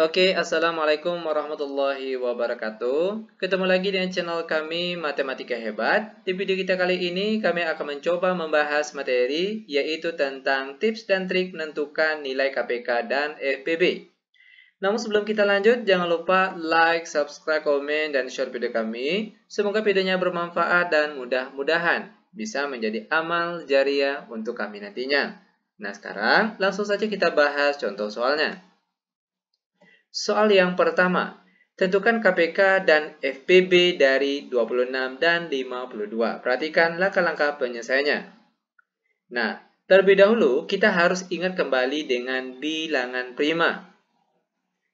Oke, Assalamualaikum warahmatullahi wabarakatuh. Ketemu lagi dengan channel kami Matematika Hebat. Di video kita kali ini, kami akan mencoba membahas materi, yaitu tentang tips dan trik menentukan nilai KPK dan FPB. Namun sebelum kita lanjut, jangan lupa like, subscribe, komen, dan share video kami. Semoga videonya bermanfaat dan mudah-mudahan bisa menjadi amal jariah untuk kami nantinya. Nah, sekarang langsung saja kita bahas contoh soalnya. Soal yang pertama, tentukan KPK dan FPB dari 26 dan 52. Perhatikan langkah-langkah penyelesaiannya. Nah, terlebih dahulu kita harus ingat kembali dengan bilangan prima,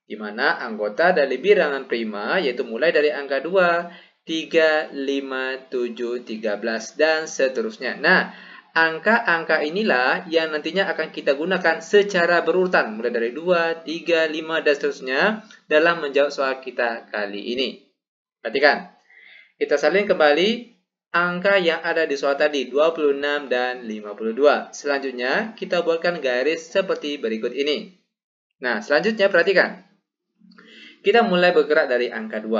di mana anggota dari bilangan prima yaitu mulai dari angka 2, 3, 5, 7, 13, dan seterusnya. Nah, angka-angka inilah yang nantinya akan kita gunakan secara berurutan, mulai dari 2, 3, 5, dan seterusnya dalam menjawab soal kita kali ini. Perhatikan, kita salin kembali angka yang ada di soal tadi, 26 dan 52. Selanjutnya, kita buatkan garis seperti berikut ini. Nah, selanjutnya perhatikan. Kita mulai bergerak dari angka 2.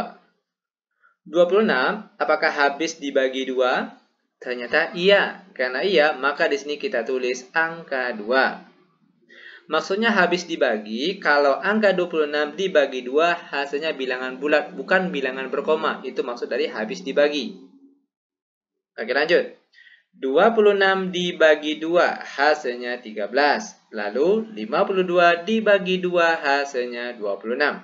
26, apakah habis dibagi 2? Ternyata iya. Karena iya, maka di sini kita tulis angka 2. Maksudnya habis dibagi, kalau angka 26 dibagi 2, hasilnya bilangan bulat, bukan bilangan berkoma. Itu maksud dari habis dibagi. Oke, lanjut. 26 dibagi 2, hasilnya 13. Lalu, 52 dibagi 2, hasilnya 26.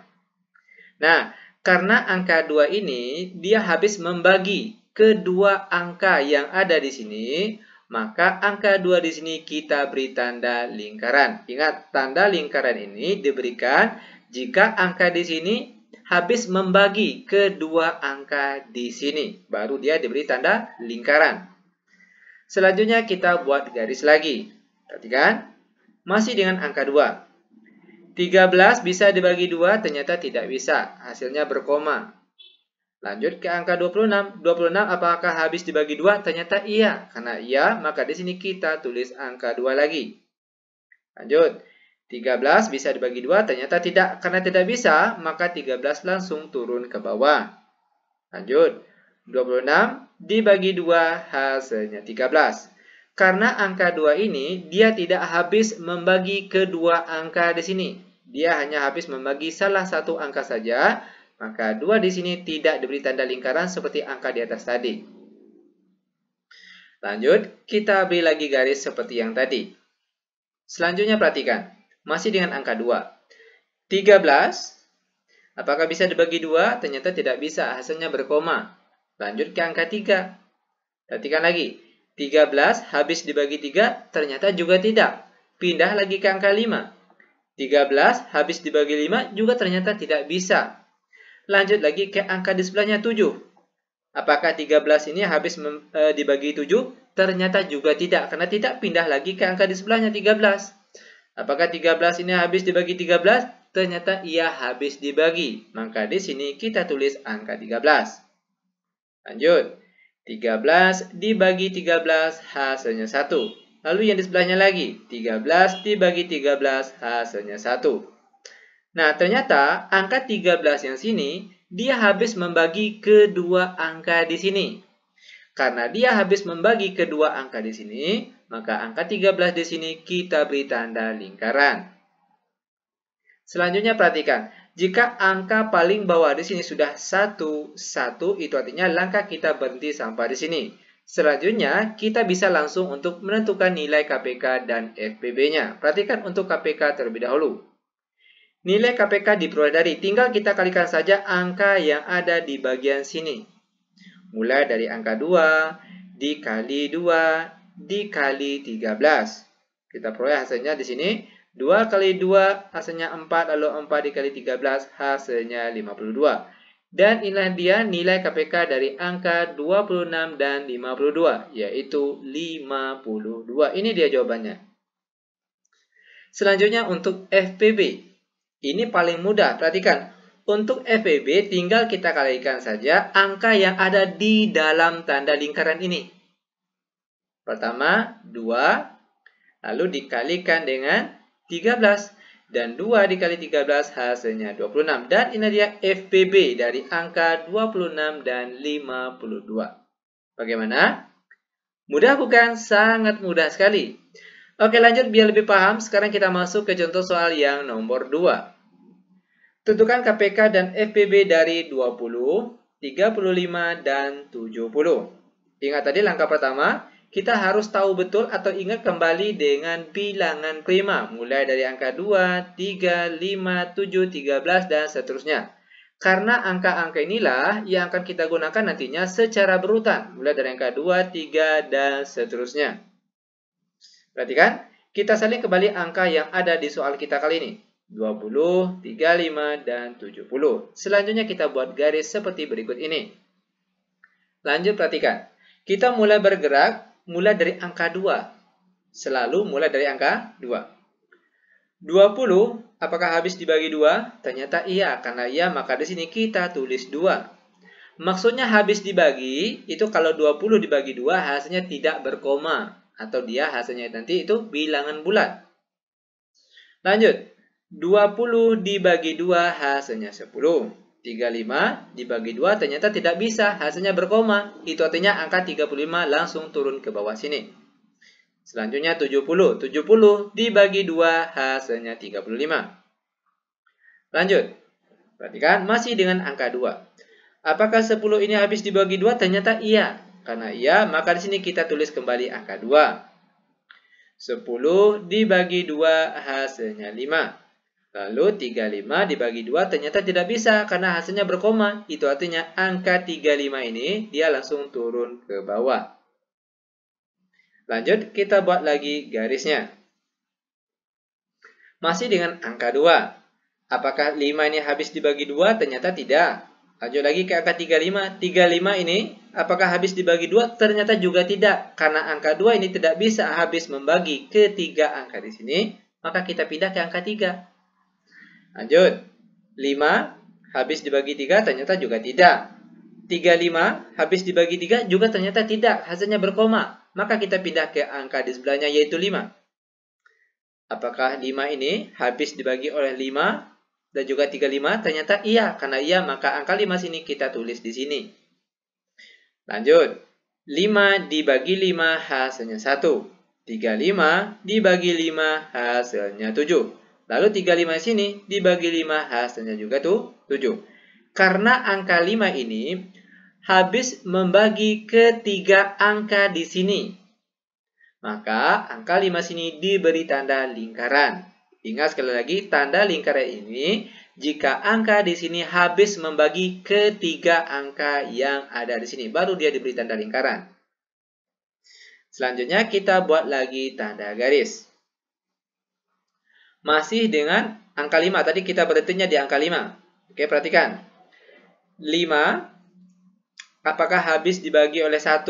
Nah, karena angka 2 ini, dia habis membagi kedua angka yang ada di sini, maka angka 2 di sini kita beri tanda lingkaran. Ingat, tanda lingkaran ini diberikan jika angka di sini habis membagi kedua angka di sini. Baru dia diberi tanda lingkaran. Selanjutnya kita buat garis lagi. Perhatikan, masih dengan angka 2. 13 bisa dibagi 2, ternyata tidak bisa. Hasilnya berkoma. Lanjut ke angka 26. 26 apakah habis dibagi 2? Ternyata iya. Karena iya, maka di sini kita tulis angka 2 lagi. Lanjut. 13 bisa dibagi 2? Ternyata tidak. Karena tidak bisa, maka 13 langsung turun ke bawah. Lanjut. 26 dibagi 2, hasilnya 13. Karena angka 2 ini, dia tidak habis membagi kedua angka di sini. Dia hanya habis membagi salah satu angka saja. Maka 2 di sini tidak diberi tanda lingkaran seperti angka di atas tadi. Lanjut, kita beri lagi garis seperti yang tadi. Selanjutnya perhatikan, masih dengan angka 2. 13, apakah bisa dibagi 2? Ternyata tidak bisa, hasilnya berkoma. Lanjut ke angka 3. Perhatikan lagi, 13 habis dibagi 3? Ternyata juga tidak. Pindah lagi ke angka 5. 13 habis dibagi 5 juga ternyata tidak bisa. Lanjut lagi ke angka di sebelahnya 7. Apakah 13 ini habis dibagi 7? Ternyata juga tidak, karena tidak. Pindah lagi ke angka di sebelahnya 13. Apakah 13 ini habis dibagi 13? Ternyata ia habis dibagi. Maka di sini kita tulis angka 13. Lanjut. 13 dibagi 13 hasilnya 1. Lalu yang di sebelahnya lagi. 13 dibagi 13 hasilnya 1. Nah, ternyata angka 13 yang sini, dia habis membagi kedua angka di sini. Karena dia habis membagi kedua angka di sini, maka angka 13 di sini kita beri tanda lingkaran. Selanjutnya perhatikan, jika angka paling bawah di sini sudah 1, 1, itu artinya langkah kita berhenti sampai di sini. Selanjutnya, kita bisa langsung untuk menentukan nilai KPK dan FPB-nya. Perhatikan untuk KPK terlebih dahulu. Nilai KPK diperoleh dari, tinggal kita kalikan saja angka yang ada di bagian sini. Mulai dari angka 2, dikali 2, dikali 13. Kita peroleh hasilnya di sini. 2 kali 2 hasilnya 4, lalu 4 dikali 13 hasilnya 52. Dan inilah dia nilai KPK dari angka 26 dan 52, yaitu 52. Ini dia jawabannya. Selanjutnya untuk FPB. Ini paling mudah, perhatikan. Untuk FPB tinggal kita kalikan saja angka yang ada di dalam tanda lingkaran ini. Pertama, 2, lalu dikalikan dengan 13. Dan 2 dikali 13 hasilnya 26. Dan ini dia FPB dari angka 26 dan 52. Bagaimana? Mudah bukan? Sangat mudah sekali. Oke, lanjut biar lebih paham. Sekarang kita masuk ke contoh soal yang nomor 2. Tentukan KPK dan FPB dari 20, 35, dan 70. Ingat tadi langkah pertama. Kita harus tahu betul atau ingat kembali dengan bilangan prima. Mulai dari angka 2, 3, 5, 7, 13, dan seterusnya. Karena angka-angka inilah yang akan kita gunakan nantinya secara berurutan. Mulai dari angka 2, 3, dan seterusnya. Perhatikan, kita salin kembali angka yang ada di soal kita kali ini. 20, 35, dan 70. Selanjutnya kita buat garis seperti berikut ini. Lanjut perhatikan. Kita mulai bergerak. Mulai dari angka 2. Selalu mulai dari angka 2. 20, apakah habis dibagi 2? Ternyata iya, karena iya maka di sini kita tulis 2. Maksudnya habis dibagi, itu kalau 20 dibagi 2 hasilnya tidak berkoma. Atau dia hasilnya nanti itu bilangan bulat. Lanjut, 20 dibagi 2 hasilnya 10. 35 dibagi 2 ternyata tidak bisa, hasilnya berkoma. Itu artinya angka 35 langsung turun ke bawah sini. Selanjutnya 70. 70 dibagi 2 hasilnya 35. Lanjut. Perhatikan masih dengan angka 2. Apakah 10 ini habis dibagi 2? Ternyata iya. Karena iya, maka di sini kita tulis kembali angka 2. 10 dibagi 2 hasilnya 5. Lalu 35 dibagi 2 ternyata tidak bisa karena hasilnya berkoma. Itu artinya angka 35 ini dia langsung turun ke bawah. Lanjut kita buat lagi garisnya. Masih dengan angka 2. Apakah 5 ini habis dibagi 2? Ternyata tidak. Lanjut lagi ke angka 35. 35 ini apakah habis dibagi 2? Ternyata juga tidak. Karena angka 2 ini tidak bisa habis membagi ke 3 angka di sini. Maka kita pindah ke angka 3. Lanjut, 5 habis dibagi 3 ternyata juga tidak. 35 habis dibagi 3 juga ternyata tidak, hasilnya berkoma. Maka kita pindah ke angka di sebelahnya yaitu 5. Apakah 5 ini habis dibagi oleh 5 dan juga 35? Ternyata iya, karena iya maka angka 5 sini kita tulis di sini. Lanjut, 5 dibagi 5 hasilnya 1. 35 dibagi 5 hasilnya 7. Lalu 35 sini dibagi 5 hasilnya juga tuh 7. Karena angka 5 ini habis membagi ke 3 angka di sini. Maka angka 5 sini diberi tanda lingkaran. Ingat sekali lagi tanda lingkaran ini jika angka di sini habis membagi ke 3 angka yang ada di sini. Baru dia diberi tanda lingkaran. Selanjutnya kita buat lagi tanda garis. Masih dengan angka 5. Tadi kita berhentinya di angka 5. Oke, perhatikan. 5. Apakah habis dibagi oleh 1?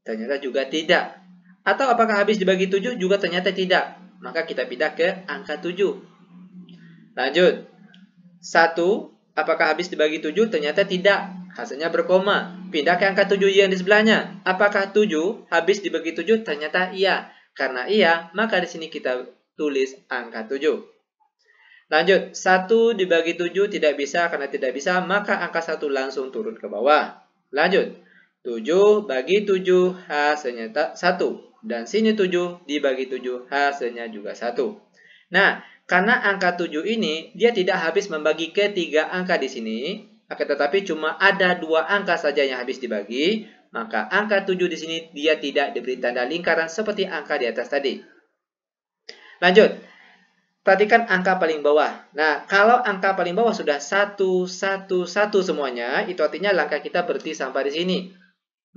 Ternyata juga tidak. Atau apakah habis dibagi 7? Juga ternyata tidak. Maka kita pindah ke angka 7. Lanjut. 1. Apakah habis dibagi 7? Ternyata tidak. Hasilnya berkoma. Pindah ke angka 7 yang di sebelahnya. Apakah 7 habis dibagi 7? Ternyata iya. Karena iya, maka di sini kita tulis angka 7. Lanjut, 1 dibagi 7 tidak bisa, karena tidak bisa, maka angka 1 langsung turun ke bawah. Lanjut, 7 bagi 7 hasilnya 1. Dan sini 7 dibagi 7 hasilnya juga 1. Nah, karena angka 7 ini, dia tidak habis membagi ke 3 angka di sini, akan tetapi cuma ada 2 angka saja yang habis dibagi, maka angka 7 di sini dia tidak diberi tanda lingkaran seperti angka di atas tadi. Lanjut, perhatikan angka paling bawah. Nah, kalau angka paling bawah sudah 1, 1, 1 semuanya, itu artinya langkah kita berhenti sampai di sini.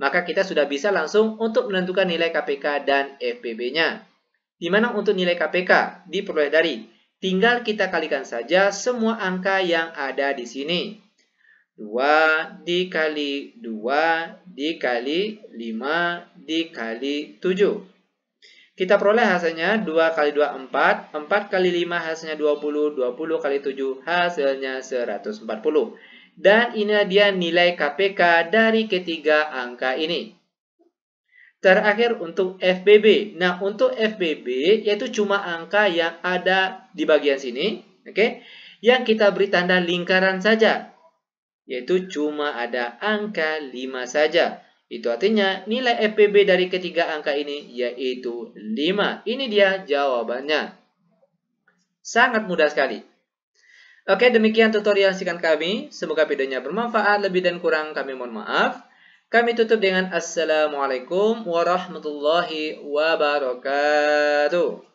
Maka kita sudah bisa langsung untuk menentukan nilai KPK dan FPB-nya. Di mana untuk nilai KPK diperoleh dari, tinggal kita kalikan saja semua angka yang ada di sini. 2 dikali 2 dikali 5 dikali 7. Kita peroleh hasilnya 2 kali 2, 4. 4 kali 5 hasilnya 20. 20 kali 7 hasilnya 140. Dan ini dia nilai KPK dari ketiga angka ini. Terakhir untuk FBB. Nah, untuk FBB yaitu cuma angka yang ada di bagian sini, oke? Yang kita beri tanda lingkaran saja, yaitu cuma ada angka 5 saja. Itu artinya nilai FBB dari ketiga angka ini yaitu 5. Ini dia jawabannya. Sangat mudah sekali. Oke, demikian tutorial singkat kami. Semoga videonya bermanfaat. Lebih dan kurang kami mohon maaf. Kami tutup dengan Assalamualaikum warahmatullahi wabarakatuh.